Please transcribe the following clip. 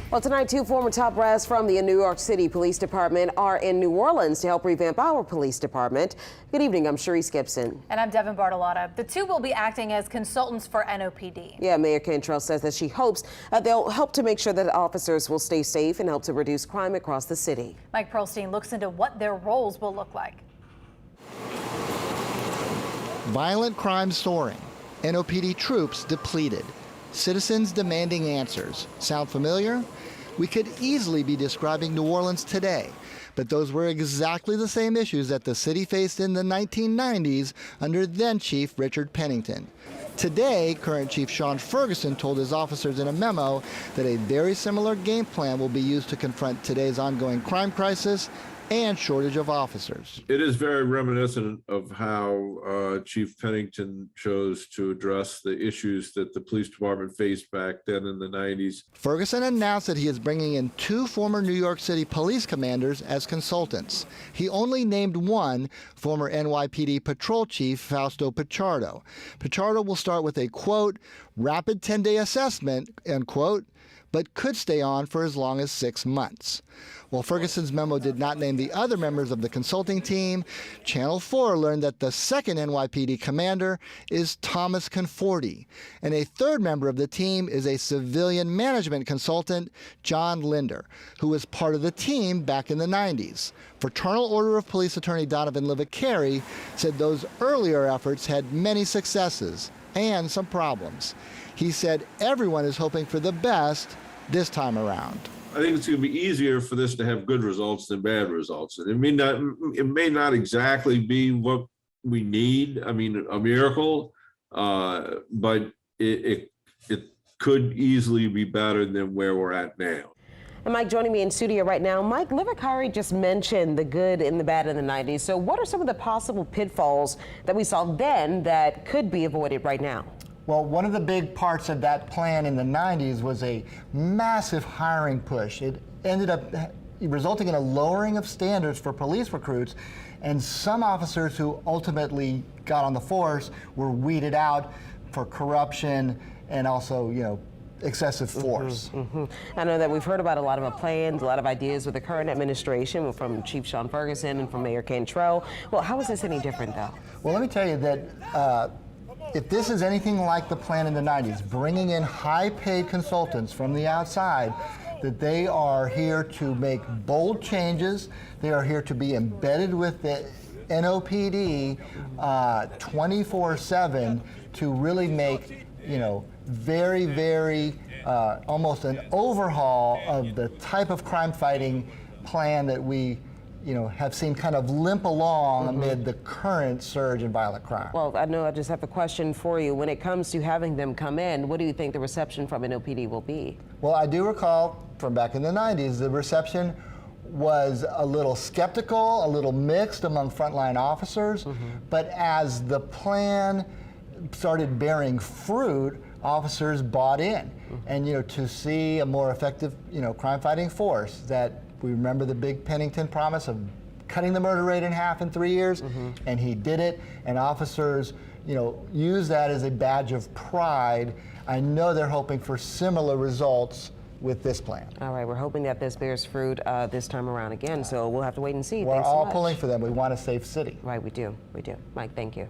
Well, tonight, two former top brass from the New York City Police Department are in New Orleans to help revamp our police department. Good evening, I'm Sharice Gibson. And I'm Devin Bartolotta. The two will be acting as consultants for NOPD. Yeah, Mayor Cantrell says that she hopes they'll help to make sure that officers will stay safe and help to reduce crime across the city. Mike Pearlstein looks into what their roles will look like. Violent crime soaring, NOPD troops depleted, citizens demanding answers. Sound familiar? We could easily be describing New Orleans today, but those were exactly the same issues that the city faced in the 1990s under then Chief Richard Pennington. Today, current Chief Shaun Ferguson told his officers in a memo that a very similar game plan will be used to confront today's ongoing crime crisis and shortage of officers. It is very reminiscent of how Chief Pennington chose to address the issues that the police department faced back then in the 90s. Ferguson announced that he is bringing in two former New York City police commanders as consultants. He only named one, former NYPD patrol chief Fausto Pichardo. Pichardo will start with a, quote, rapid 10-day assessment, end quote, but could stay on for as long as 6 months. While Ferguson's memo did not name the other members of the consulting team, Channel 4 learned that the second NYPD commander is Thomas Conforti, and a third member of the team is a civilian management consultant, John Linder, who was part of the team back in the 90s. Fraternal Order of Police Attorney Donovan Livicari said those earlier efforts had many successes and some problems. He said everyone is hoping for the best this time around. I think it's going to be easier for this to have good results than bad results. And it may not exactly be what we need. I mean, a miracle, but it could easily be better than where we're at now. And Mike joining me in studio right now. Mike, Livicari just mentioned the good and the bad in the 90s. So what are some of the possible pitfalls that we saw then that could be avoided right now? Well, one of the big parts of that plan in the 90s was a massive hiring push. It ended up resulting in a lowering of standards for police recruits, and some officers who ultimately got on the force were weeded out for corruption and also, excessive force. I know that we've heard about a lot of plans, a lot of ideas with the current administration from Chief Shaun Ferguson and from Mayor Cantrell. Well, how is this any different, though? Well, let me tell you that if this is anything like the plan in the 90s, bringing in high-paid consultants from the outside, that they are here to make bold changes, they are here to be embedded with the NOPD 24/7 to really make, very, very, almost an overhaul of the type of crime-fighting plan that we have seen kind of limp along amid the current surge in violent crime. Well, I know I just have a question for you. When it comes to having them come in, what do you think the reception from NOPD will be? Well, I do recall from back in the 90s, the reception was a little skeptical, a little mixed among frontline officers, but as the plan started bearing fruit, officers bought in. And, to see a more effective, crime-fighting force that we remember the big Pennington promise of cutting the murder rate in half in 3 years, and he did it, and officers, use that as a badge of pride. I know they're hoping for similar results with this plan. All right, we're hoping that this bears fruit this time around again, so we'll have to wait and see. We're Thanks all so much. pulling for them. We want a safe city. Right, we do. Mike, thank you.